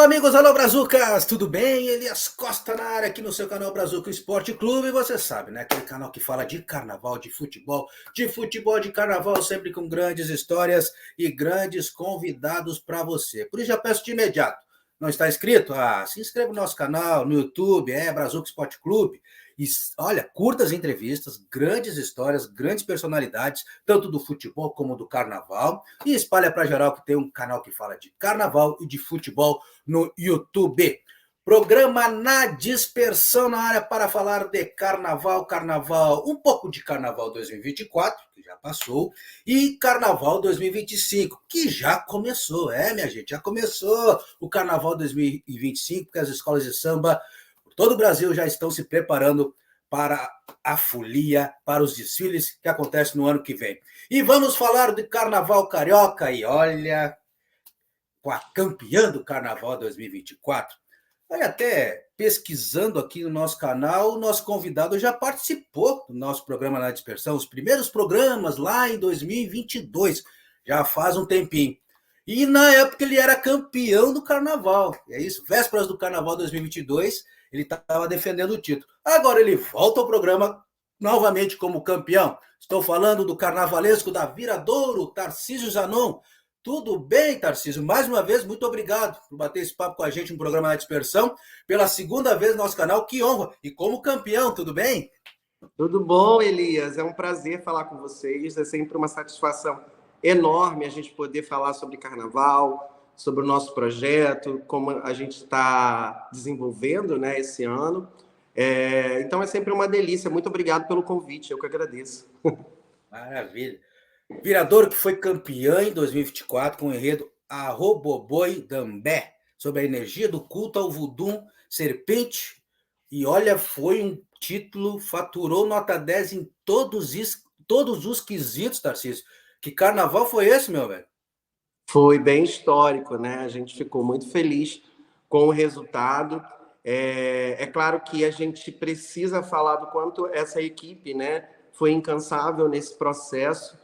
Amigos, alô Brazucas, tudo bem? Elias Costa na área aqui no seu canal Brazuca Esporte Clube, você sabe, né? Aquele canal que fala de carnaval, de futebol, de carnaval, sempre com grandes histórias e grandes convidados para você. Por isso já peço de imediato, não está inscrito? Se inscreva no nosso canal, no YouTube, Brazuca Esporte Clube. E olha, curtas entrevistas, grandes histórias, grandes personalidades, tanto do futebol como do carnaval. E espalha para geral que tem um canal que fala de carnaval e de futebol no YouTube. Programa Na Dispersão na área para falar de carnaval, um pouco de carnaval 2024, que já passou, e carnaval 2025, que já começou, minha gente, já começou o carnaval 2025, porque as escolas de samba por todo o Brasil já estão se preparando para a folia, para os desfiles que acontecem no ano que vem. E vamos falar de carnaval carioca, e olha, com a campeã do Carnaval 2024. Olha, até pesquisando aqui no nosso canal, o nosso convidado já participou do nosso programa Na Dispersão, os primeiros programas lá em 2022, já faz um tempinho. E na época ele era campeão do Carnaval, é isso, vésperas do Carnaval 2022, ele estava defendendo o título. Agora ele volta ao programa novamente como campeão. Estou falando do carnavalesco da Viradouro, Tarcísio Zanon. Tudo bem, Tarcísio? Mais uma vez, muito obrigado por bater esse papo com a gente no programa Na Dispersão. Pela segunda vez no nosso canal, que honra! E como campeão, tudo bem? Tudo bom, Elias? É um prazer falar com vocês. É sempre uma satisfação enorme a gente poder falar sobre carnaval, sobre o nosso projeto, como a gente está desenvolvendo, né, esse ano. Então é sempre uma delícia. Muito obrigado pelo convite, eu que agradeço. Maravilha. Viradouro que foi campeã em 2024 com o enredo Arroboboi Dambé, sobre a energia do culto ao Vudum Serpente. E olha, foi um título, faturou nota 10 em todos os quesitos, Tarcísio. Que carnaval foi esse, meu velho? Foi bem histórico, né? A gente ficou muito feliz com o resultado. É claro que a gente precisa falar do quanto essa equipe, né, foi incansável nesse processo.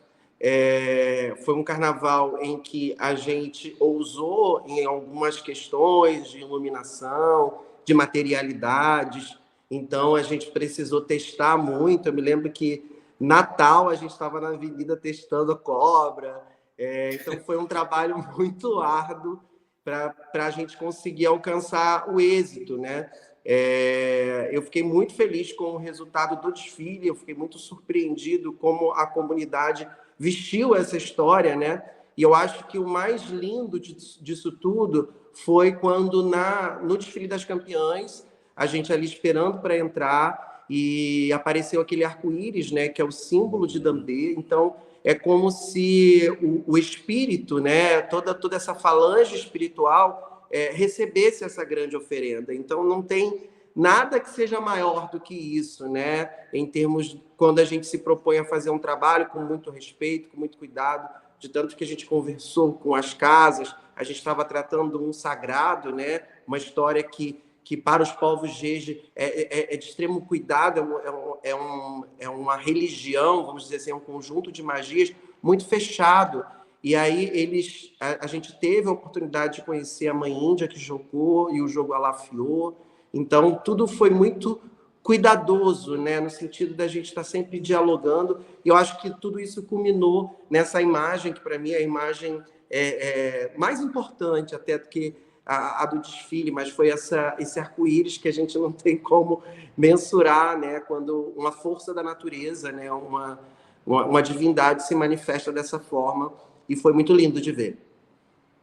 Foi um carnaval em que a gente ousou em algumas questões de iluminação, de materialidades. Então, a gente precisou testar muito. Eu me lembro que Natal a gente estava na avenida testando a cobra. Então, foi um trabalho muito árduo para a gente conseguir alcançar o êxito, né? Eu fiquei muito feliz com o resultado do desfile, eu fiquei muito surpreendido como a comunidade vestiu essa história, né? E eu acho que o mais lindo disso tudo foi quando no desfile das campeãs, a gente ali esperando para entrar e apareceu aquele arco-íris, né? Que é o símbolo de Dambê. Então, é como se o espírito, né? Toda essa falange espiritual recebesse essa grande oferenda. Então, não tem nada que seja maior do que isso, né? Em termos, quando a gente se propõe a fazer um trabalho com muito respeito, com muito cuidado, de tanto que a gente conversou com as casas, a gente estava tratando um sagrado, né? Uma história que para os povos Jeje é de extremo cuidado, é uma religião, vamos dizer assim, é um conjunto de magias muito fechado. E aí a gente teve a oportunidade de conhecer a Mãe Índia que jogou e o jogo Alafiô. Então, tudo foi muito cuidadoso, né? No sentido da gente estar sempre dialogando. E eu acho que tudo isso culminou nessa imagem, que para mim é a imagem mais importante até do que a do desfile, mas foi esse arco-íris que a gente não tem como mensurar, né? Quando uma força da natureza, né? Uma divindade se manifesta dessa forma. E foi muito lindo de ver.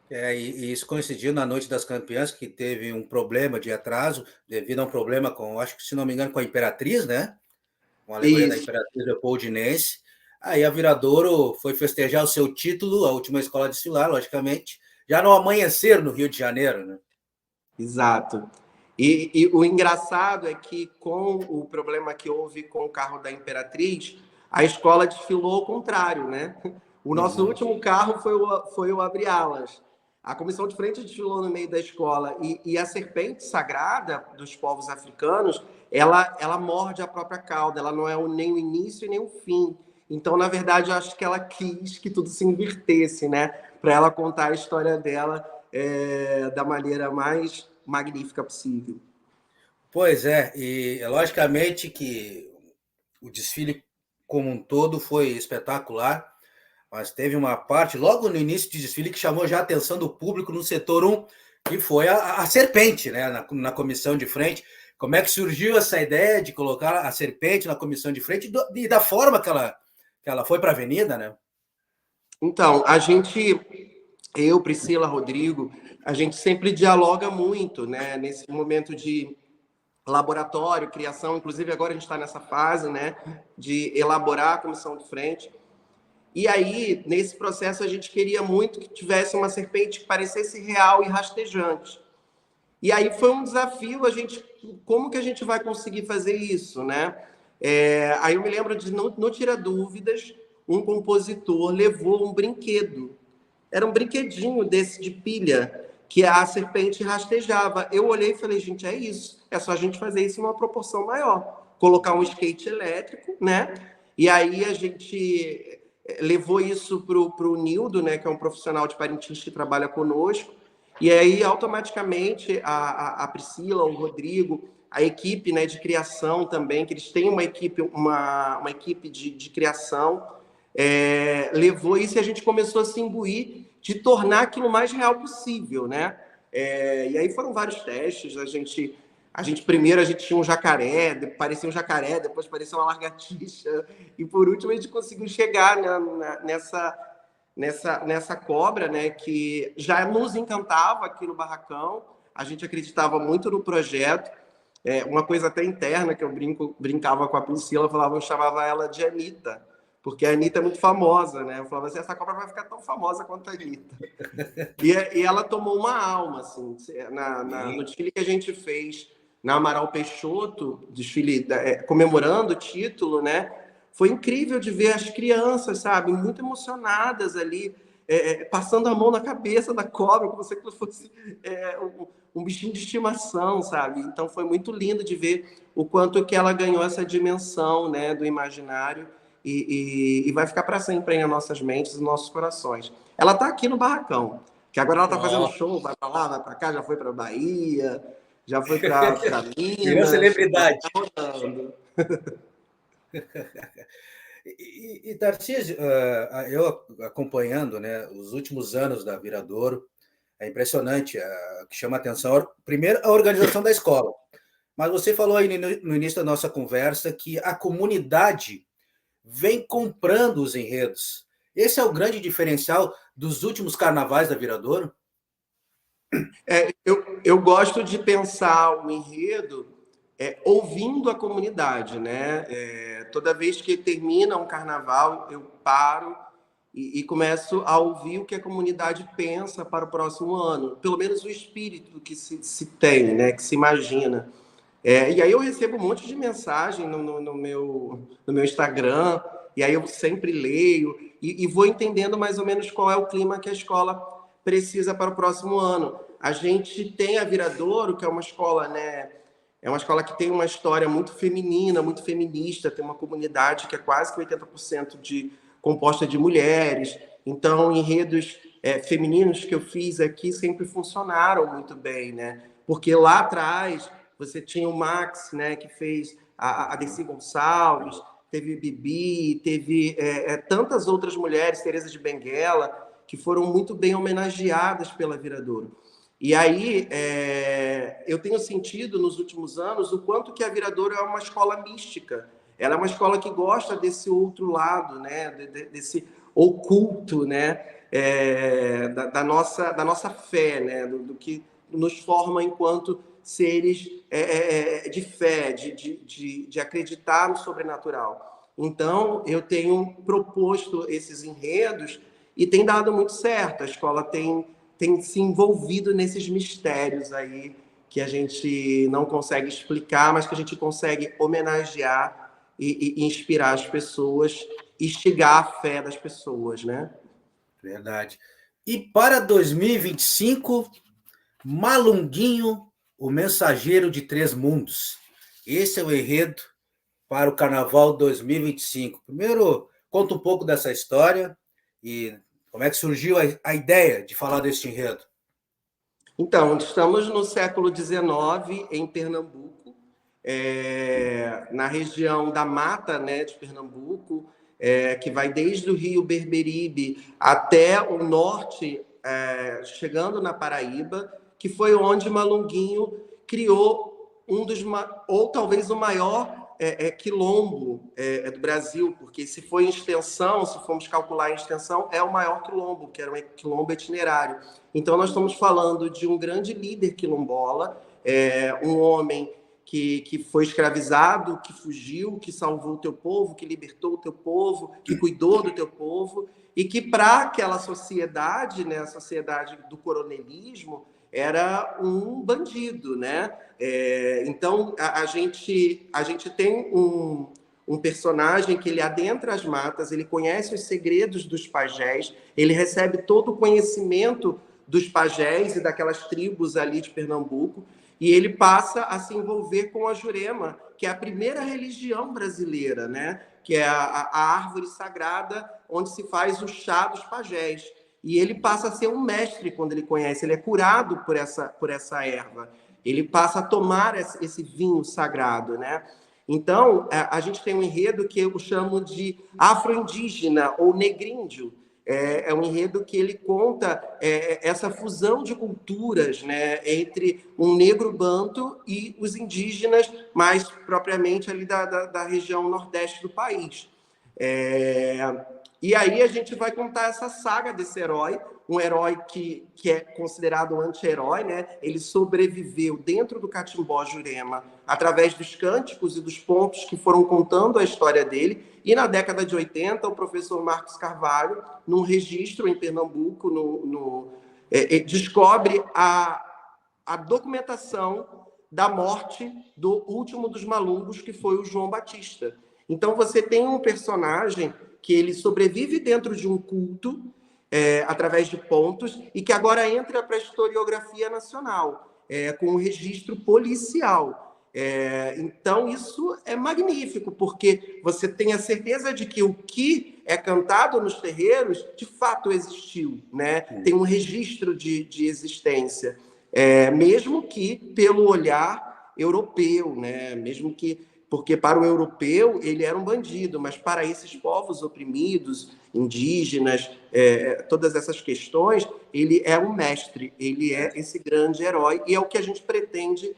E isso coincidiu na Noite das Campeãs, que teve um problema de atraso, devido a um problema com, acho que se não me engano, com a Imperatriz, né? Com a alegoria da Isso. Imperatriz Leopoldinense. Aí a Viradouro foi festejar o seu título, a última escola a desfilar, logicamente, já no amanhecer no Rio de Janeiro, né? Exato. E o engraçado é que, com o problema que houve com o carro da Imperatriz, a escola desfilou ao contrário, né? O nosso último carro foi o Abre Alas. A comissão de frente desfilou no meio da escola e a serpente sagrada dos povos africanos, ela morde a própria cauda, ela não é nem o início e nem o fim. Então, na verdade, eu acho que ela quis que tudo se invertesse, né? Para ela contar a história dela da maneira mais magnífica possível. Pois é, e logicamente que o desfile como um todo foi espetacular, mas teve uma parte logo no início do desfile que chamou já a atenção do público no setor 1, que foi a serpente, né, na comissão de frente. Como é que surgiu essa ideia de colocar a serpente na comissão de frente e da forma que ela foi para a avenida, né? Então, eu, Priscila, Rodrigo, a gente sempre dialoga muito, né, nesse momento de laboratório, criação, inclusive agora a gente está nessa fase, né, de elaborar a comissão de frente. E aí, nesse processo, a gente queria muito que tivesse uma serpente que parecesse real e rastejante. E aí foi um desafio, como que a gente vai conseguir fazer isso, né? Aí eu me lembro de, no Tira Dúvidas, um compositor levou um brinquedo. Era um brinquedinho desse de pilha, que a serpente rastejava. Eu olhei e falei, gente, é isso. É só a gente fazer isso em uma proporção maior. Colocar um skate elétrico, né? E aí a gente levou isso para o Nildo, né, que é um profissional de Parintins que trabalha conosco, e aí automaticamente a Priscila, o Rodrigo, a equipe, né, de criação também, que eles têm uma equipe de criação, levou isso e a gente começou a se imbuir de tornar aquilo o mais real possível, né? E aí foram vários testes, primeiro a gente tinha um jacaré, parecia um jacaré, depois parecia uma lagartixa, e por último a gente conseguiu chegar nessa cobra, né, que já nos encantava aqui no Barracão. A gente acreditava muito no projeto. Uma coisa até interna que eu brincava com a Priscila, eu chamava ela de Anitta, porque a Anitta é muito famosa, né? Eu falava assim, essa cobra vai ficar tão famosa quanto a Anitta. E ela tomou uma alma, assim, no desfile que a gente fez na Amaral Peixoto, desfile comemorando o título, né? Foi incrível de ver as crianças, sabe, muito emocionadas ali, passando a mão na cabeça da cobra, como se aquilo fosse um bichinho de estimação, sabe? Então foi muito lindo de ver o quanto que ela ganhou essa dimensão, né, do imaginário e vai ficar para sempre em nossas mentes e nossos corações. Ela está aqui no Barracão, que agora ela está fazendo show, vai para lá, vai para cá, já foi para Bahia, já foi para Minas. Virou celebridade. Tá rodando. E Tarcísio, eu acompanhando, né, os últimos anos da Viradouro, é impressionante, que chama a atenção, primeiro, a organização da escola. Mas você falou aí no início da nossa conversa que a comunidade vem comprando os enredos. Esse é o grande diferencial dos últimos carnavais da Viradouro? Eu gosto de pensar o enredo ouvindo a comunidade, né? Toda vez que termina um carnaval, eu paro e começo a ouvir o que a comunidade pensa para o próximo ano, pelo menos o espírito que se tem, né? Que se imagina. E aí eu recebo um monte de mensagem no meu Instagram, e aí eu sempre leio e vou entendendo mais ou menos qual é o clima que a escola precisa para o próximo ano. A gente tem a Viradouro, que é uma escola, né? É uma escola que tem uma história muito feminina, muito feminista, tem uma comunidade que é quase que 80% composta de mulheres. Então, enredos femininos que eu fiz aqui sempre funcionaram muito bem, né? Porque lá atrás você tinha o Max, né, que fez a Dercy Gonçalves, teve Bibi, teve tantas outras mulheres, Teresa de Benguela, que foram muito bem homenageadas pela Viradouro. E aí eu tenho sentido nos últimos anos o quanto que a Viradouro é uma escola mística. Ela é uma escola que gosta desse outro lado, né, desse oculto, né, da nossa fé, né, do que nos forma enquanto seres de fé, de acreditar no sobrenatural. Então, eu tenho proposto esses enredos e tem dado muito certo. A escola tem se envolvido nesses mistérios aí que a gente não consegue explicar, mas que a gente consegue homenagear e inspirar as pessoas, instigar a fé das pessoas, né? Verdade. E para 2025, Malunguinho, o mensageiro de três mundos. Esse é o enredo para o Carnaval 2025. Primeiro, conta um pouco dessa história e como é que surgiu a ideia de falar desse enredo. Então, estamos no século XIX, em Pernambuco, na região da Mata, né, de Pernambuco, que vai desde o Rio Berberíbe até o norte, chegando na Paraíba, que foi onde Malunguinho criou ou talvez o maior quilombo do Brasil, porque se for em extensão, se formos calcular em extensão, é o maior quilombo, que era um quilombo itinerário. Então, nós estamos falando de um grande líder quilombola, um homem que foi escravizado, que fugiu, que salvou o teu povo, que libertou o teu povo, que cuidou do teu povo, e que para aquela sociedade, né, a sociedade do coronelismo, era um bandido, né? Então, a gente tem um personagem que ele adentra as matas, ele conhece os segredos dos pajés, ele recebe todo o conhecimento dos pajés e daquelas tribos ali de Pernambuco, e ele passa a se envolver com a Jurema, que é a primeira religião brasileira, né? Que é a árvore sagrada onde se faz o chá dos pajés. E ele passa a ser um mestre quando ele conhece, ele é curado por essa erva. Ele passa a tomar esse vinho sagrado, né? Então, a gente tem um enredo que eu chamo de afro-indígena ou negríndio. É um enredo que ele conta essa fusão de culturas, né, entre um negro banto e os indígenas, mais propriamente ali da região nordeste do país. E aí a gente vai contar essa saga desse herói, um herói que é considerado um anti-herói, né? Ele sobreviveu dentro do Catimbó Jurema através dos cânticos e dos pontos que foram contando a história dele. E na década de 80, o professor Marcos Carvalho, num registro em Pernambuco, descobre a documentação da morte do último dos malungos, que foi o João Batista. Então você tem um personagem que ele sobrevive dentro de um culto, através de pontos, e que agora entra para a historiografia nacional, com um registro policial. Então, isso é magnífico, porque você tem a certeza de que o que é cantado nos terreiros, de fato existiu, né? Tem um registro de existência, mesmo que pelo olhar europeu, né? Mesmo que porque para o europeu ele era um bandido, mas para esses povos oprimidos, indígenas, todas essas questões, ele é um mestre, ele é esse grande herói, e é o que a gente pretende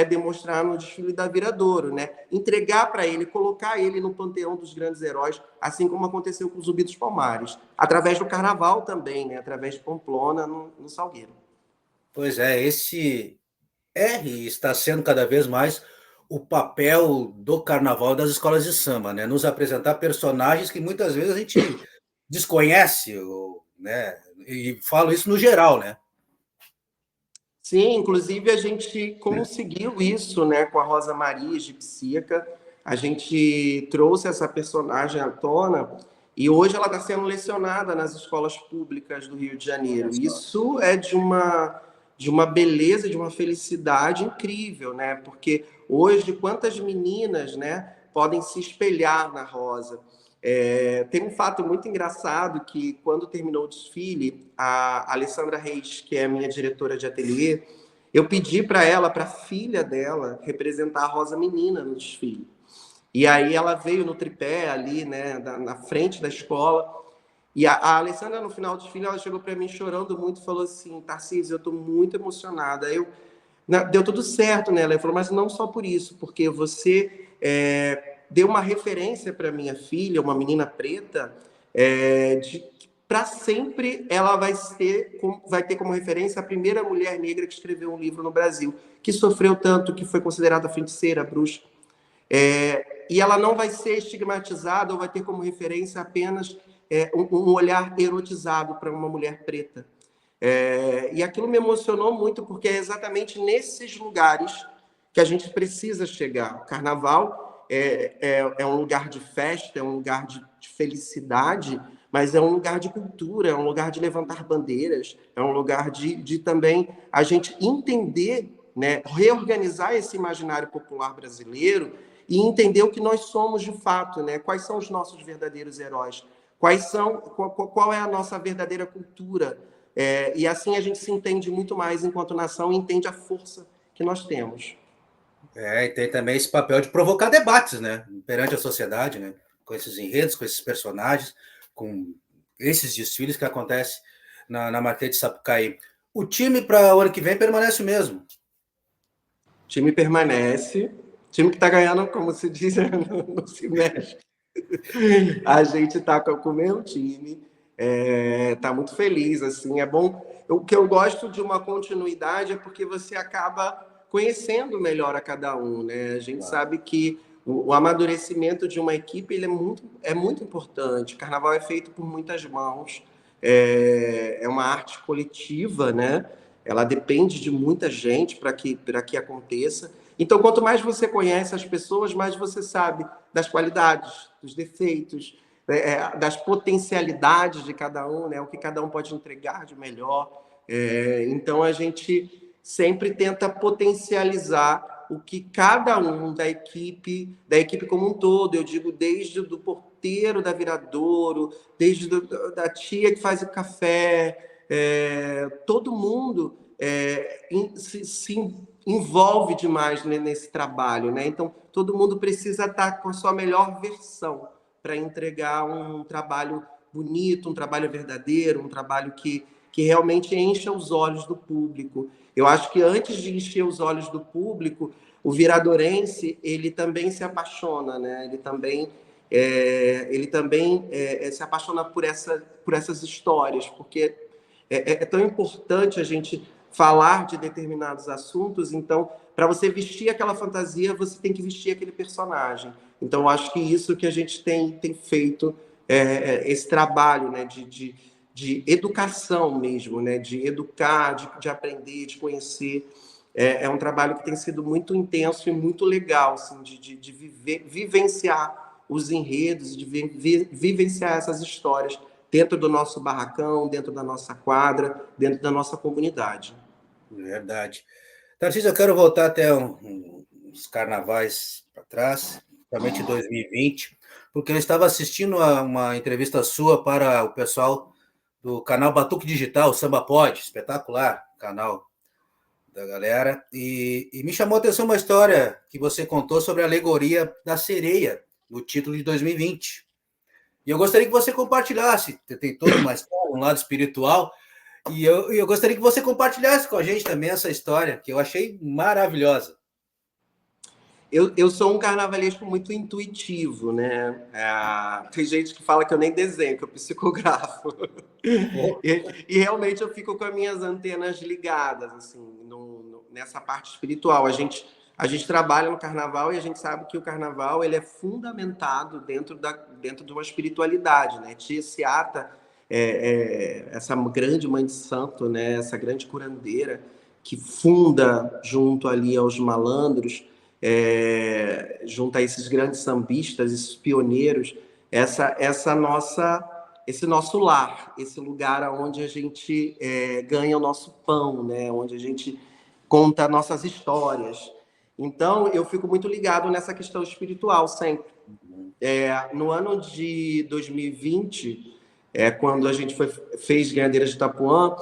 demonstrar no desfile da Viradouro, né? Entregar para ele, colocar ele no panteão dos grandes heróis, assim como aconteceu com o Zumbi dos Palmares, através do carnaval também, né? Através de Pamplona, no Salgueiro. Pois é, esse e está sendo cada vez mais o papel do carnaval das escolas de samba, né? Nos apresentar personagens que muitas vezes a gente desconhece, né? E falo isso no geral, né? Sim, inclusive a gente conseguiu isso, né, com a Rosa Maria Egipsíaca. A gente trouxe essa personagem à tona e hoje ela está sendo lecionada nas escolas públicas do Rio de Janeiro. Isso é de uma beleza, de uma felicidade incrível, né? Porque hoje quantas meninas, né, podem se espelhar na Rosa. Tem um fato muito engraçado que, quando terminou o desfile, a Alessandra Reis, que é a minha diretora de ateliê, eu pedi para ela, para a filha dela, representar a Rosa Menina no desfile. E aí ela veio no tripé ali, né, na frente da escola. E a Alessandra, no final do desfile, ela chegou para mim chorando muito e falou assim: Tarcísio, eu estou muito emocionada. Deu tudo certo, né? Ela falou, mas não só por isso, porque você deu uma referência para minha filha, uma menina preta, para sempre ela vai ter como referência a primeira mulher negra que escreveu um livro no Brasil, que sofreu tanto, que foi considerada feiticeira, bruxa. E ela não vai ser estigmatizada ou vai ter como referência apenas um olhar erotizado para uma mulher preta. E aquilo me emocionou muito, porque é exatamente nesses lugares que a gente precisa chegar. O carnaval é um lugar de festa, é um lugar de felicidade, mas é um lugar de cultura, é um lugar de levantar bandeiras, é um lugar de também a gente entender, né, reorganizar esse imaginário popular brasileiro e entender o que nós somos de fato, né? Quais são os nossos verdadeiros heróis, qual é a nossa verdadeira cultura. E assim a gente se entende muito mais enquanto nação e entende a força que nós temos. E tem também esse papel de provocar debates, né? Perante a sociedade, né? Com esses enredos, com esses personagens, com esses desfiles que acontecem na Marquês de Sapucaí. O time para o ano que vem permanece o mesmo? O time permanece. O time que está ganhando, como se diz, não se mexe. A gente está com o mesmo time. Está muito feliz, assim, é bom. O que eu gosto de uma continuidade é porque você acaba conhecendo melhor a cada um, né? A gente sabe que o amadurecimento de uma equipe ele é muito importante. O carnaval é feito por muitas mãos, é uma arte coletiva, né? Ela depende de muita gente para que aconteça. Então, quanto mais você conhece as pessoas, mais você sabe das qualidades, dos defeitos, das potencialidades de cada um, né? O que cada um pode entregar de melhor. Então, a gente sempre tenta potencializar o que cada um da equipe como um todo, eu digo desde do porteiro da Viradouro, desde da tia que faz o café, todo mundo se envolve demais, né, nesse trabalho, né? Então, todo mundo precisa estar com a sua melhor versão para entregar um trabalho bonito, um trabalho verdadeiro, um trabalho que realmente encha os olhos do público. Eu acho que antes de encher os olhos do público, o viradorense, ele também se apaixona, né? Ele também se apaixona por essas histórias, porque é tão importante a gente falar de determinados assuntos, então, para você vestir aquela fantasia, você tem que vestir aquele personagem. Então, eu acho que isso que a gente tem feito, esse trabalho, né, de educação mesmo, né, de educar, de aprender, de conhecer, é um trabalho que tem sido muito intenso e muito legal, assim, de vivenciar os enredos, de vivenciar essas histórias dentro do nosso barracão, dentro da nossa quadra, dentro da nossa comunidade. Verdade. Tarcísio, eu quero voltar até uns carnavais para trás, principalmente 2020, porque eu estava assistindo a uma entrevista sua para o pessoal do canal Batuque Digital, Samba Pod, espetacular canal da galera, e me chamou a atenção uma história que você contou sobre a alegoria da sereia, no título de 2020. E eu gostaria que você compartilhasse, tem toda uma história, um lado espiritual, e eu gostaria que você compartilhasse com a gente também essa história, que eu achei maravilhosa. Eu sou um carnavalesco muito intuitivo, né? Tem gente que fala que eu nem desenho, que eu psicografo. E realmente eu fico com as minhas antenas ligadas, assim, nessa parte espiritual. A gente trabalha no carnaval e a gente sabe que o carnaval ele é fundamentado dentro de uma espiritualidade, né? Tia Seata, essa grande mãe de santo, né? Essa grande curandeira que funda junto ali aos malandros, junto a esses grandes sambistas, esses pioneiros, esse nosso lar, esse lugar onde a gente ganha o nosso pão, né? Onde a gente conta nossas histórias. Então, eu fico muito ligado nessa questão espiritual sempre. No ano de 2020, quando a gente fez Ganhadeiras de Itapuã,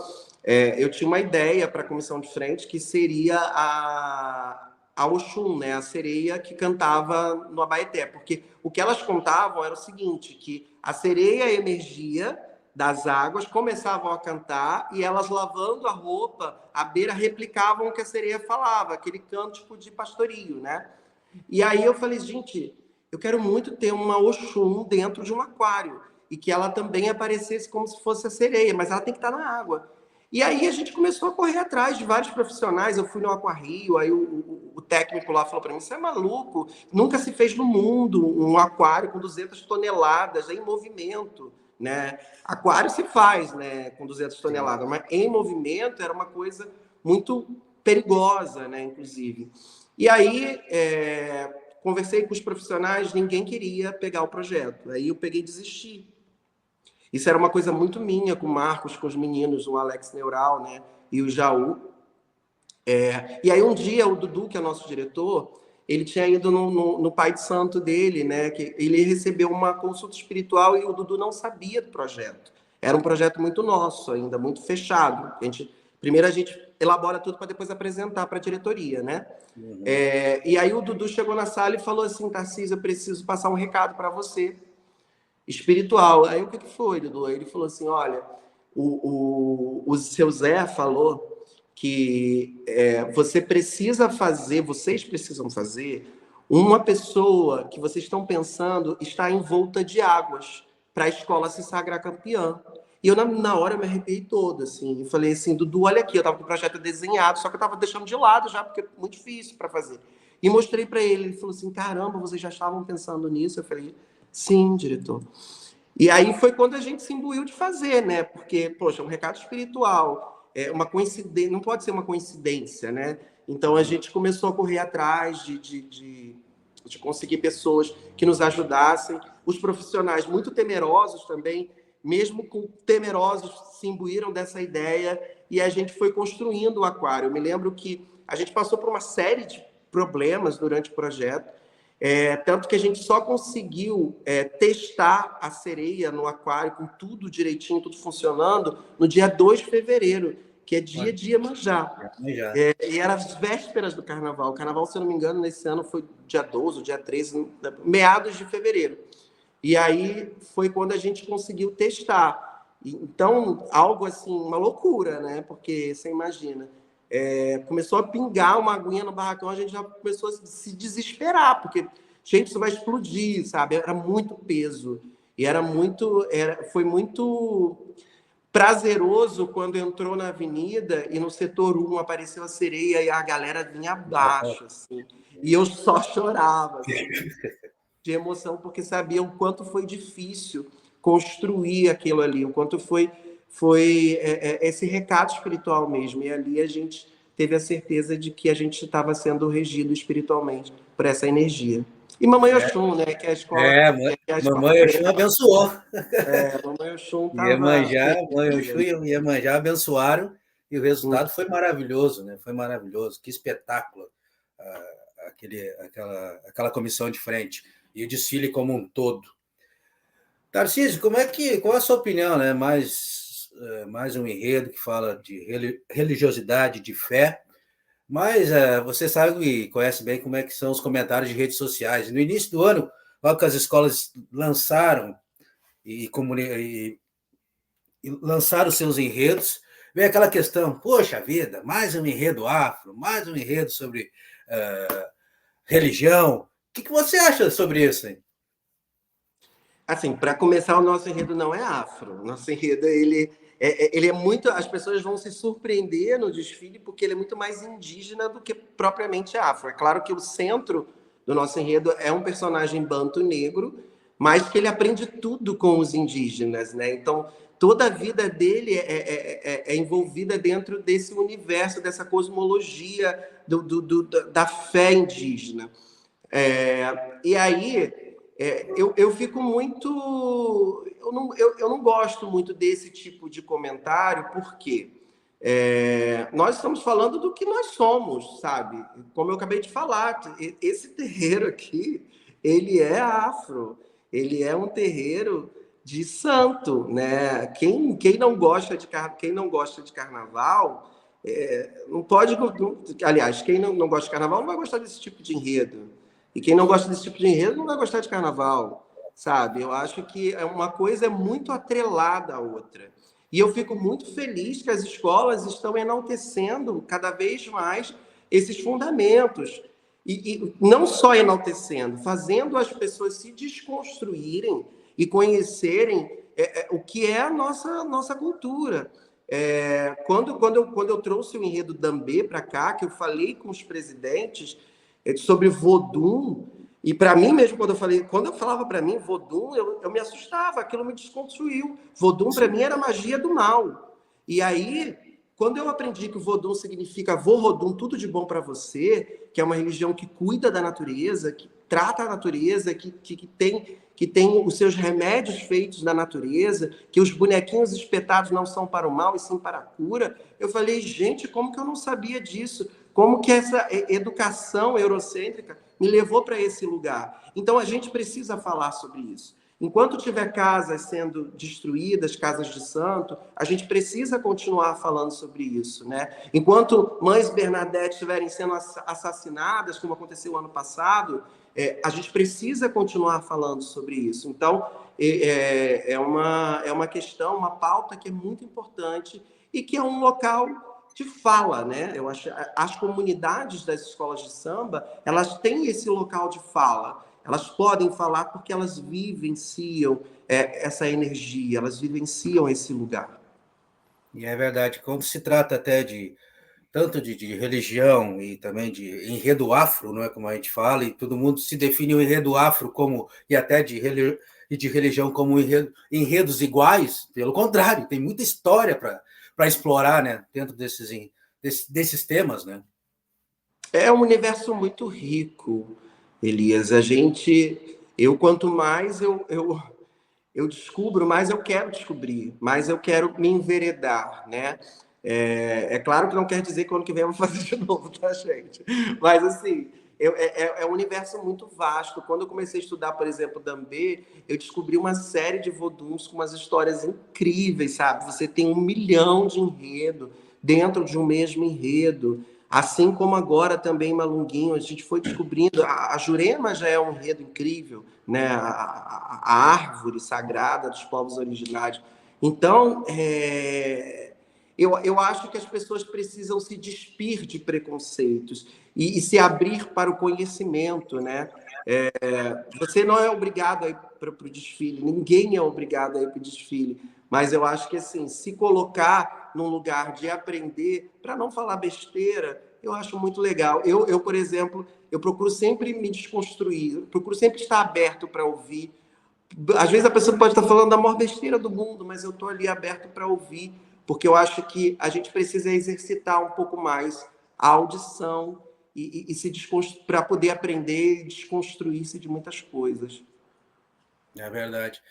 eu tinha uma ideia para a comissão de frente que seria a Oxum, né? A sereia que cantava no Abaeté, porque o que elas contavam era o seguinte, que a sereia emergia das águas, começavam a cantar e elas lavando a roupa à beira replicavam o que a sereia falava, aquele cântico de pastorio, né? E aí eu falei, gente, eu quero muito ter uma Oxum dentro de um aquário e que ela também aparecesse como se fosse a sereia, mas ela tem que estar na água. E aí a gente começou a correr atrás de vários profissionais. Eu fui no Aquarrio, aí o técnico lá falou para mim, você é maluco? Nunca se fez no mundo um aquário com 200 toneladas em movimento, né? Aquário se faz, né, com 200 toneladas, mas em movimento era uma coisa muito perigosa, né, inclusive. E aí conversei com os profissionais, ninguém queria pegar o projeto. Aí eu peguei e desisti. Isso era uma coisa muito minha com o Marcos, com os meninos, o Alex Neural, né, e o Jaú. E aí um dia o Dudu, que é nosso diretor, ele tinha ido no pai de santo dele, né, que ele recebeu uma consulta espiritual e o Dudu não sabia do projeto. Era um projeto muito nosso ainda, muito fechado. Primeiro a gente elabora tudo para depois apresentar para a diretoria, né? Uhum. E aí o Dudu chegou na sala e falou assim, Tarcísio, eu preciso passar um recado para você, espiritual. Aí o que foi, Dudu? Aí ele falou assim, olha, o seu Zé falou que você precisa fazer, vocês precisam fazer, uma pessoa que vocês estão pensando está envolta de águas para a escola se sagrar campeã. E eu, na hora, eu me arrepiei todo, assim. Eu falei assim, Dudu, olha aqui, eu estava com o projeto desenhado, só que eu estava deixando de lado já, porque é muito difícil para fazer. E mostrei para ele, ele falou assim, caramba, vocês já estavam pensando nisso? Eu falei, sim, diretor. E aí foi quando a gente se imbuiu de fazer, né? Porque, poxa, um recado espiritual, uma coincidência, não pode ser uma coincidência, né? Então a gente começou a correr atrás de conseguir pessoas que nos ajudassem. Os profissionais muito temerosos também, mesmo com temerosos, se imbuíram dessa ideia e a gente foi construindo o aquário. Eu me lembro que a gente passou por uma série de problemas durante o projeto, tanto que a gente só conseguiu testar a sereia no aquário com tudo direitinho, tudo funcionando, no dia 2 de fevereiro, que é dia de Iemanjá. E era as vésperas do carnaval. O carnaval, se eu não me engano, nesse ano foi dia 12, dia 13, meados de fevereiro. E aí foi quando a gente conseguiu testar. Então, algo assim, uma loucura, né? Porque você imagina, começou a pingar uma aguinha no barracão, a gente já começou a se desesperar, porque, gente, isso vai explodir, sabe? Era muito peso. E foi muito prazeroso quando entrou na avenida e no setor 1 apareceu a sereia e a galera vinha abaixo, assim. E eu só chorava, assim, de emoção, porque sabia o quanto foi difícil construir aquilo ali, o quanto foi esse recado espiritual mesmo. E ali a gente teve a certeza de que a gente estava sendo regido espiritualmente por essa energia. E Mamãe Oxum, né? Que é a escola. Que é a escola Mamãe Oxum abençoou. Mamãe Oxum estava. Iemanjá, Mãe Oxum e Iemanjá abençoaram e o resultado foi maravilhoso, né? Foi maravilhoso. Que espetáculo aquela comissão de frente e o desfile como um todo. Tarcísio, qual é a sua opinião, né? Mais um enredo que fala de religiosidade, de fé, mas você sabe e conhece bem como é que são os comentários de redes sociais. No início do ano, logo que as escolas lançaram e lançaram seus enredos, vem aquela questão, poxa vida, mais um enredo afro, mais um enredo sobre religião. O que você acha sobre isso, hein? Assim, para começar, o nosso enredo não é afro. O nosso enredo, ele é muito... As pessoas vão se surpreender no desfile porque ele é muito mais indígena do que propriamente afro. É claro que o centro do nosso enredo é um personagem banto negro, mas que ele aprende tudo com os indígenas, né? Então, toda a vida dele é envolvida dentro desse universo, dessa cosmologia da fé indígena. E aí, eu fico muito... Eu não gosto muito desse tipo de comentário, porque nós estamos falando do que nós somos, sabe? Como eu acabei de falar, esse terreiro aqui, ele é afro, ele é um terreiro de santo, né? Quem não gosta de carnaval, não pode... Aliás, quem não gosta de carnaval não vai gostar desse tipo de enredo. E quem não gosta desse tipo de enredo não vai gostar de carnaval, sabe? Eu acho que uma coisa é muito atrelada à outra. E eu fico muito feliz que as escolas estão enaltecendo cada vez mais esses fundamentos. E não só enaltecendo, fazendo as pessoas se desconstruírem e conhecerem o que é a nossa cultura. Quando eu trouxe o enredo Dambê para cá, que eu falei com os presidentes sobre Vodun, e para mim mesmo, quando eu falava para mim Vodun, eu me assustava, aquilo me desconstruiu. Vodun para mim era magia do mal. E aí, quando eu aprendi que o Vodun significa Vorodum, tudo de bom para você, que é uma religião que cuida da natureza, que trata a natureza, que tem os seus remédios feitos da natureza, que os bonequinhos espetados não são para o mal e sim para a cura, eu falei, gente, como que eu não sabia disso? Como que essa educação eurocêntrica me levou para esse lugar? Então, a gente precisa falar sobre isso. Enquanto tiver casas sendo destruídas, casas de santo, a gente precisa continuar falando sobre isso, né? Enquanto mães Bernadette estiverem sendo assassinadas, como aconteceu ano passado, a gente precisa continuar falando sobre isso. Então, é uma questão, uma pauta que é muito importante e que é um local de fala, né? Eu acho as comunidades das escolas de samba, elas têm esse local de fala. Elas podem falar porque elas vivenciam essa energia, elas vivenciam esse lugar. E é verdade, quando se trata até de tanto de religião e também de enredo afro, não é como a gente fala, e todo mundo se define o enredo afro como, e até de religião como enredos iguais, pelo contrário, tem muita história para explorar, né, dentro desses temas, né? É um universo muito rico, Elias. Eu quanto mais eu descubro, mais eu quero descobrir, mais eu quero me enveredar, né? Claro que não quer dizer que ano que vem eu vou fazer de novo, tá, gente? Mas, assim, é um universo muito vasto. Quando eu comecei a estudar, por exemplo, Dambê, eu descobri uma série de voduns com umas histórias incríveis, sabe? Você tem 1 milhão de enredo dentro de um mesmo enredo. Assim como agora também Malunguinho, a gente foi descobrindo, a Jurema já é um enredo incrível, né? A árvore sagrada dos povos originários. Então, eu acho que as pessoas precisam se despir de preconceitos e se abrir para o conhecimento, né? Você não é obrigado a ir para o desfile, ninguém é obrigado a ir para o desfile, mas eu acho que, assim, se colocar num lugar de aprender, para não falar besteira, eu acho muito legal. Por exemplo, eu procuro sempre me desconstruir, procuro sempre estar aberto para ouvir. Às vezes a pessoa pode estar falando da maior besteira do mundo, mas eu estou ali aberto para ouvir, porque eu acho que a gente precisa exercitar um pouco mais a audição e se para poder aprender e desconstruir-se de muitas coisas. É verdade.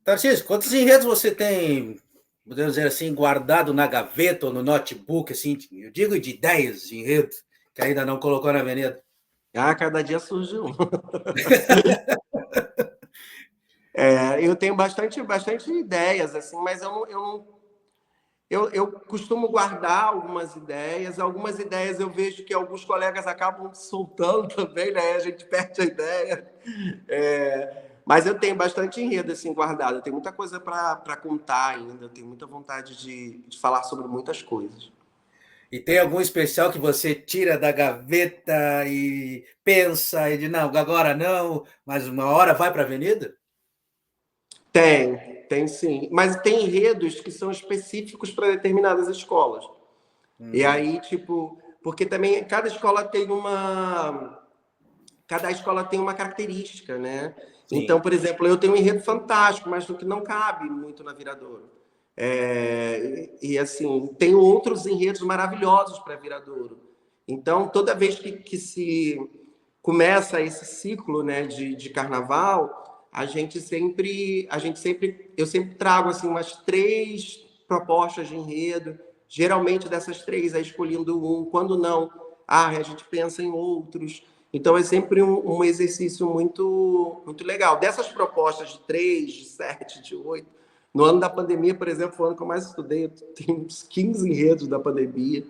Tarcísio, quantos enredos você tem, podemos dizer assim, guardado na gaveta ou no notebook, assim, eu digo de ideias de enredo, que ainda não colocou na avenida? Cada dia surge um. Eu tenho bastante ideias, assim, mas eu costumo guardar algumas ideias eu vejo que alguns colegas acabam soltando também, né? A gente perde a ideia. Mas eu tenho bastante enredo assim, guardado, eu tenho muita coisa para contar ainda, eu tenho muita vontade de falar sobre muitas coisas. E tem algum especial que você tira da gaveta e pensa e diz, não, agora não, mas uma hora vai para a avenida? Tem sim. Mas tem enredos que são específicos para determinadas escolas. E aí, tipo, porque também cada escola tem uma característica, né? Então, Sim. por exemplo, eu tenho um enredo fantástico, mas que não cabe muito na Viradouro. Assim, tenho outros enredos maravilhosos para Viradouro. Então, toda vez que se começa esse ciclo, né, de carnaval, eu sempre trago assim umas 3 propostas de enredo. Geralmente dessas 3, aí escolhendo um. Quando não, a gente pensa em outros. Então é sempre um exercício muito legal. Dessas propostas de 3, de 7, de 8, no ano da pandemia, por exemplo, foi o ano que eu mais estudei, eu tenho uns 15 enredos da pandemia,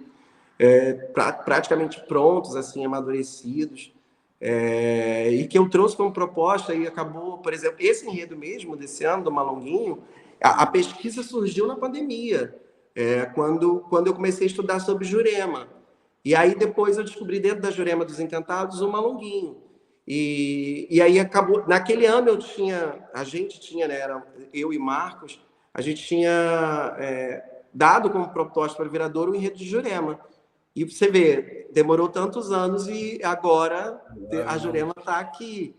praticamente prontos, assim, amadurecidos, e que eu trouxe como proposta e acabou, por exemplo, esse enredo mesmo, desse ano, do Malonguinho, a pesquisa surgiu na pandemia, quando eu comecei a estudar sobre Jurema. E aí depois eu descobri dentro da Jurema dos Encantados o Malonguinho. E aí acabou. Naquele ano a gente tinha, né, era eu e Marcos, a gente tinha dado como proposta para o Viradouro o enredo de Jurema. E você vê, demorou tantos anos e agora a Jurema está aqui.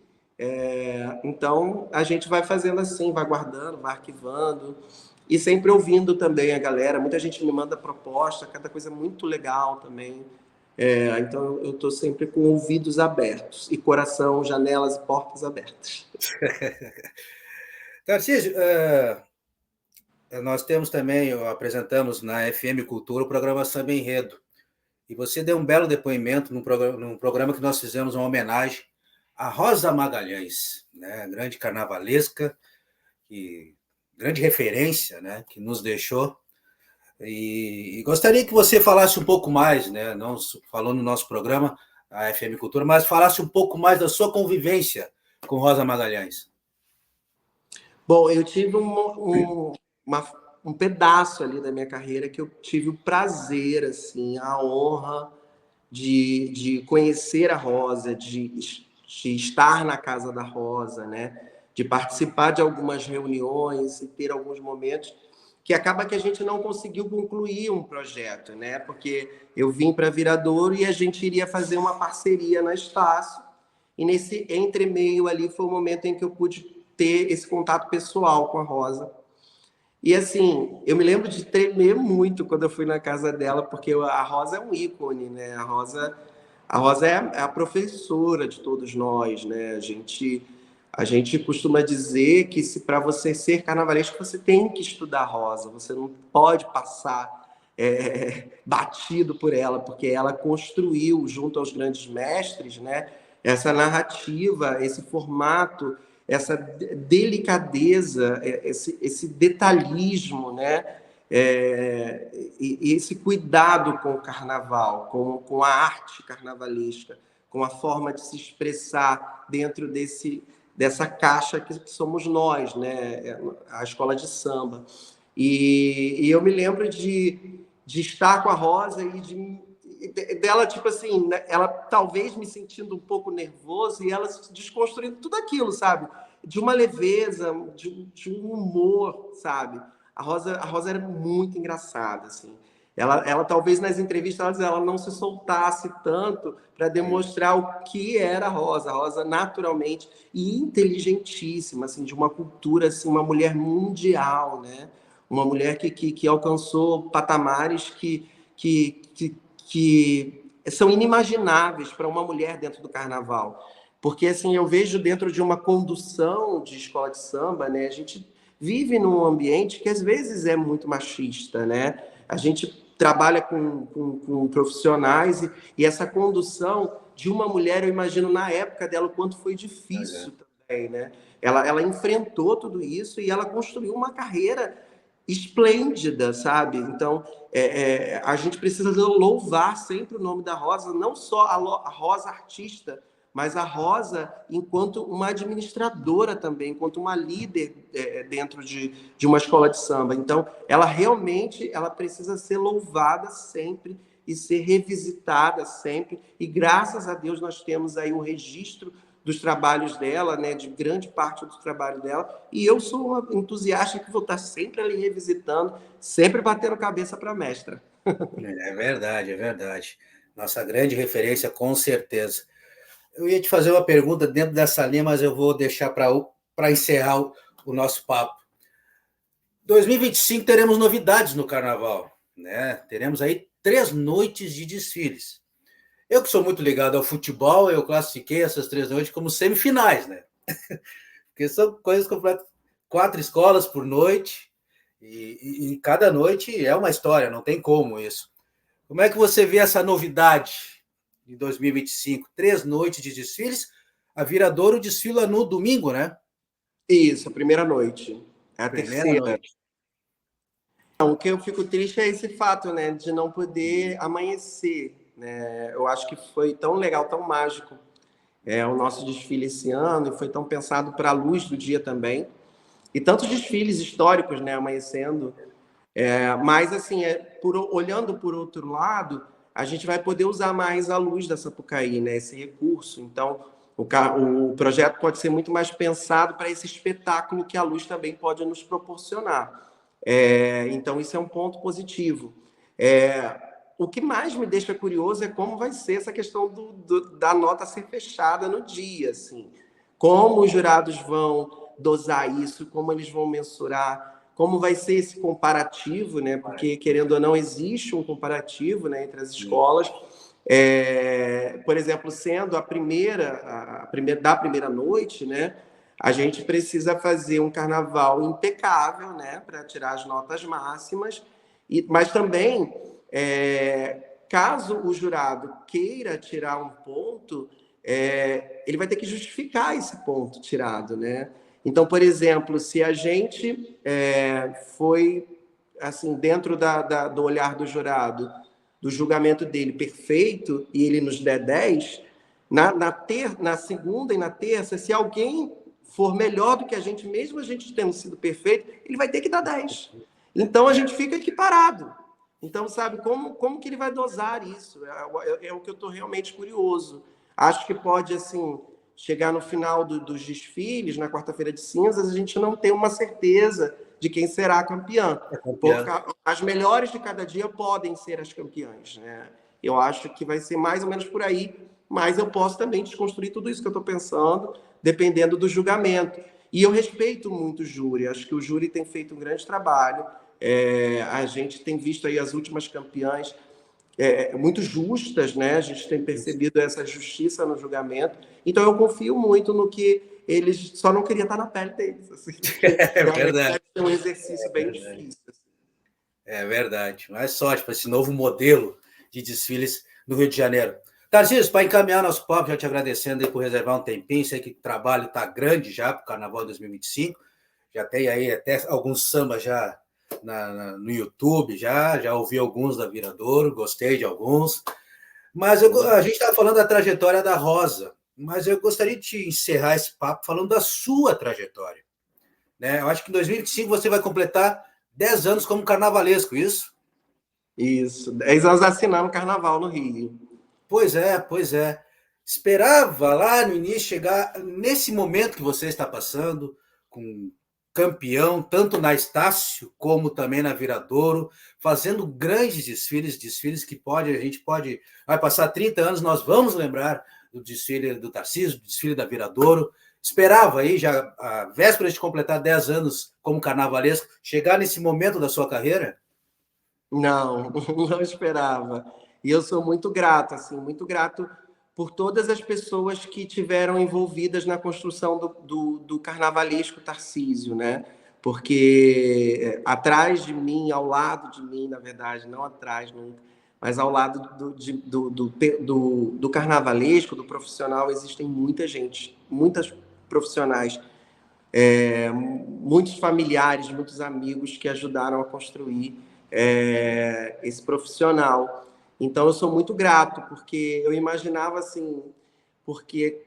Então a gente vai fazendo assim, vai guardando, vai arquivando e sempre ouvindo também a galera. Muita gente me manda proposta, cada coisa muito legal também. Então eu estou sempre com ouvidos abertos e coração, janelas e portas abertas. Tarcísio, nós temos também, apresentamos na FM Cultura o programa Samba Enredo. E você deu um belo depoimento num programa que nós fizemos uma homenagem a Rosa Magalhães, né, grande carnavalesca e grande referência, né, que nos deixou. E gostaria que você falasse um pouco mais, né, não falou no nosso programa, a FM Cultura, mas falasse um pouco mais da sua convivência com Rosa Magalhães. Bom, eu tive um pedaço ali da minha carreira que eu tive o prazer, assim, a honra de conhecer a Rosa, de estar na casa da Rosa, né? De participar de algumas reuniões e ter alguns momentos que acaba que a gente não conseguiu concluir um projeto, né? Porque eu vim para Viradouro e a gente iria fazer uma parceria na Estácio, e nesse entremeio ali foi o momento em que eu pude ter esse contato pessoal com a Rosa. E assim, eu me lembro de tremer muito quando eu fui na casa dela, porque a Rosa é um ícone, né? A Rosa é a professora de todos nós, né? A gente costuma dizer que se para você ser carnavalesco, você tem que estudar a Rosa, você não pode passar batido por ela, porque ela construiu, junto aos grandes mestres, né, essa narrativa, esse formato, essa delicadeza, esse detalhismo, né? E esse cuidado com o carnaval, com a arte carnavalesca, com a forma de se expressar dentro dessa caixa que somos nós, né? A escola de samba. E eu me lembro de estar com a Rosa dela, tipo assim, né, ela talvez me sentindo um pouco nervoso e ela desconstruindo tudo aquilo, sabe? De uma leveza, de um humor, sabe? A Rosa era muito engraçada, assim. Ela talvez nas entrevistas ela não se soltasse tanto para demonstrar o que era a Rosa naturalmente e inteligentíssima, assim, de uma cultura, assim, uma mulher mundial, né? Uma mulher que alcançou patamares que são inimagináveis para uma mulher dentro do carnaval. Porque, assim, eu vejo dentro de uma condução de escola de samba, né? A gente vive num ambiente que às vezes é muito machista, né? A gente trabalha com profissionais e essa condução de uma mulher, eu imagino na época dela o quanto foi difícil também, né? Ela enfrentou tudo isso e ela construiu uma carreira esplêndida, sabe? Então, a gente precisa louvar sempre o nome da Rosa, não só a Rosa artista, mas a Rosa enquanto uma administradora também, enquanto uma líder dentro de uma escola de samba. Então, ela realmente ela precisa ser louvada sempre e ser revisitada sempre. E graças a Deus nós temos aí um registro dos trabalhos dela, né, de grande parte do trabalho dela, e eu sou uma entusiasta que vou estar sempre ali revisitando, sempre batendo cabeça para a mestra. É verdade, é verdade. Nossa grande referência, com certeza. Eu ia te fazer uma pergunta dentro dessa linha, mas eu vou deixar para encerrar o nosso papo. 2025 teremos novidades no Carnaval, né? Teremos aí 3 noites de desfiles. Eu que sou muito ligado ao futebol, eu classifiquei essas 3 noites como semifinais, né? Porque são coisas completas. 4 escolas por noite e cada noite é uma história, não tem como isso. Como é que você vê essa novidade de 2025? 3 noites de desfiles. A Viradouro desfila no domingo, né? Isso, a primeira noite. É a Primeira terceira. noite. Então, o que eu fico triste é esse fato, né, de não poder amanhecer, né? Eu acho que foi tão legal, tão mágico, o nosso desfile esse ano, e foi tão pensado para a luz do dia também. E tantos desfiles históricos, né, amanhecendo. Mas, assim, olhando por outro lado, a gente vai poder usar mais a luz da Sapucaí, né, esse recurso. Então, o projeto pode ser muito mais pensado para esse espetáculo que a luz também pode nos proporcionar. Então, isso é um ponto positivo. O que mais me deixa curioso é como vai ser essa questão da nota ser fechada no dia, assim. Como os jurados vão dosar isso, como eles vão mensurar, como vai ser esse comparativo, né? Porque, querendo ou não, existe um comparativo, né, entre as escolas. Por exemplo, sendo a primeira da primeira noite, né? A gente precisa fazer um carnaval impecável, né, para tirar as notas máximas. Mas também, caso o jurado queira tirar um ponto, ele vai ter que justificar esse ponto tirado, né? Então, por exemplo, se a gente foi, assim, dentro do olhar do jurado, do julgamento dele perfeito, e ele nos der 10, na segunda e na terça, se alguém for melhor do que a gente, mesmo a gente tendo sido perfeito, ele vai ter que dar 10. Então, a gente fica equiparado. Então, sabe, como que ele vai dosar isso? É o que eu estou realmente curioso. Acho que pode, assim, chegar no final dos desfiles, na quarta-feira de cinzas, a gente não tem uma certeza de quem será a campeã. Porque as melhores de cada dia podem ser as campeãs, né? Eu acho que vai ser mais ou menos por aí, mas eu posso também desconstruir tudo isso que eu estou pensando, dependendo do julgamento. E eu respeito muito o júri, acho que o júri tem feito um grande trabalho. A gente tem visto aí as últimas campeãs muito justas, né? A gente tem percebido essa justiça no julgamento. Então, eu confio muito no que eles só não queria estar na pele deles. Assim. É verdade. É um exercício bem difícil. Assim. É verdade. Mais sorte para esse novo modelo de desfiles no Rio de Janeiro. Tarcísio, para encaminhar nosso papo, já te agradecendo aí por reservar um tempinho, sei que o trabalho está grande já para o Carnaval 2025, já tem aí até alguns sambas já no YouTube, já ouvi alguns da Viradouro, gostei de alguns, mas a gente estava falando da trajetória da Rosa, mas eu gostaria de encerrar esse papo falando da sua trajetória. Né? Eu acho que em 2025 você vai completar 10 anos como carnavalesco, isso? Isso, 10 anos assinando Carnaval no Rio. Pois é, pois é. Esperava lá no início chegar nesse momento que você está passando, com campeão, tanto na Estácio como também na Viradouro, fazendo grandes desfiles que a gente vai passar 30 anos, nós vamos lembrar do desfile do Tarcísio, do desfile da Viradouro. Esperava aí, já a véspera de completar 10 anos como carnavalesco, chegar nesse momento da sua carreira? Não, não esperava. E eu sou muito grato, assim, muito grato por todas as pessoas que tiveram envolvidas na construção do carnavalesco Tarcísio, né? Porque atrás de mim, ao lado de mim, na verdade, não atrás nunca, mas ao lado do carnavalesco, do profissional, existem muita gente, muitas profissionais, muitos familiares, muitos amigos que ajudaram a construir esse profissional. Então, eu sou muito grato, porque eu imaginava assim, porque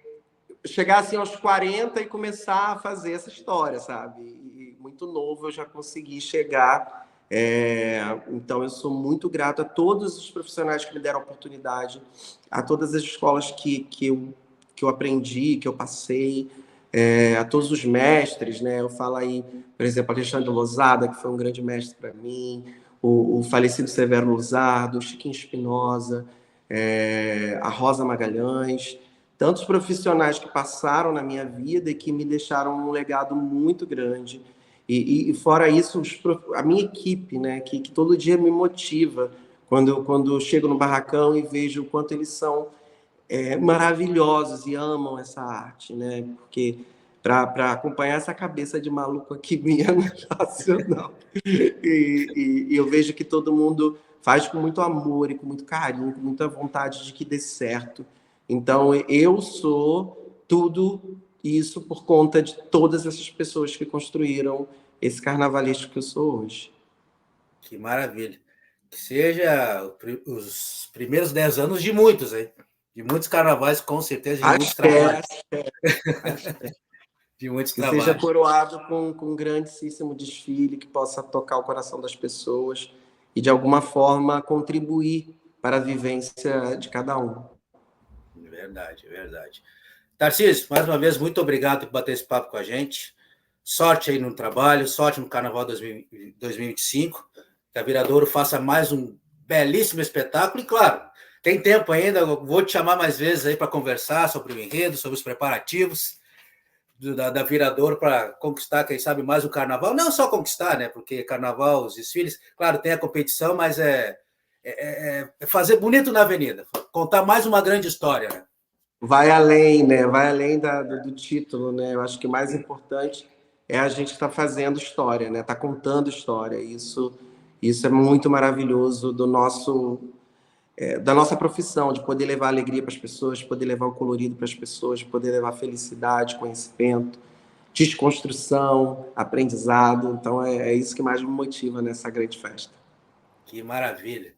chegar assim aos 40 e começar a fazer essa história, sabe? E muito novo eu já consegui chegar. Então, eu sou muito grato a todos os profissionais que me deram a oportunidade, a todas as escolas que eu aprendi, que eu passei, a todos os mestres, né? Eu falo aí, por exemplo, Alexandre Lozada, que foi um grande mestre para mim, o falecido Severo Luzardo, o Chiquinho Espinosa, a Rosa Magalhães, tantos profissionais que passaram na minha vida e que me deixaram um legado muito grande. E fora isso, a minha equipe, né, que todo dia me motiva quando eu chego no barracão e vejo o quanto eles são maravilhosos e amam essa arte, né? Porque para acompanhar essa cabeça de maluco aqui minha não é fácil, não. E eu vejo que todo mundo faz com muito amor e com muito carinho, com muita vontade de que dê certo. Então, eu sou tudo isso por conta de todas essas pessoas que construíram esse carnavalesco que eu sou hoje. Que maravilha. Que seja os primeiros 10 anos de muitos, hein? De muitos carnavais, com certeza, de muitos trabalhos. De muitos que trabalhos. Seja coroado com um grandíssimo desfile que possa tocar o coração das pessoas e, de alguma forma, contribuir para a vivência de cada um. Verdade, verdade. Tarcísio, mais uma vez, muito obrigado por bater esse papo com a gente. Sorte aí no trabalho, sorte no Carnaval 2025. Que a Viradouro faça mais um belíssimo espetáculo. E, claro, tem tempo ainda, eu vou te chamar mais vezes aí para conversar sobre o enredo, sobre os preparativos da Viradouro para conquistar, quem sabe, mais o Carnaval. Não só conquistar, né? Porque Carnaval, os desfiles, claro, tem a competição, mas é fazer bonito na avenida, contar mais uma grande história, né? Vai além, né? Vai além do título, né? Eu acho que o mais importante é a gente estar fazendo história, né? Tá contando história. Isso é muito maravilhoso do nosso da nossa profissão, de poder levar alegria para as pessoas, de poder levar o colorido para as pessoas, de poder levar felicidade, conhecimento, desconstrução, aprendizado. Então é isso que mais me motiva nessa grande festa. Que maravilha.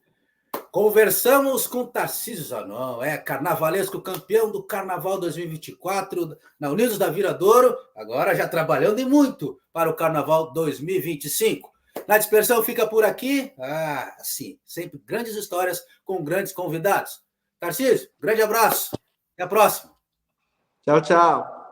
Conversamos com Tarcísio Zanon, carnavalesco campeão do Carnaval 2024 na Unidos da Viradouro, agora já trabalhando e muito para o Carnaval 2025. Na Dispersão fica por aqui. Sim, sempre grandes histórias com grandes convidados. Tarcísio, grande abraço. Até a próxima. Tchau, tchau.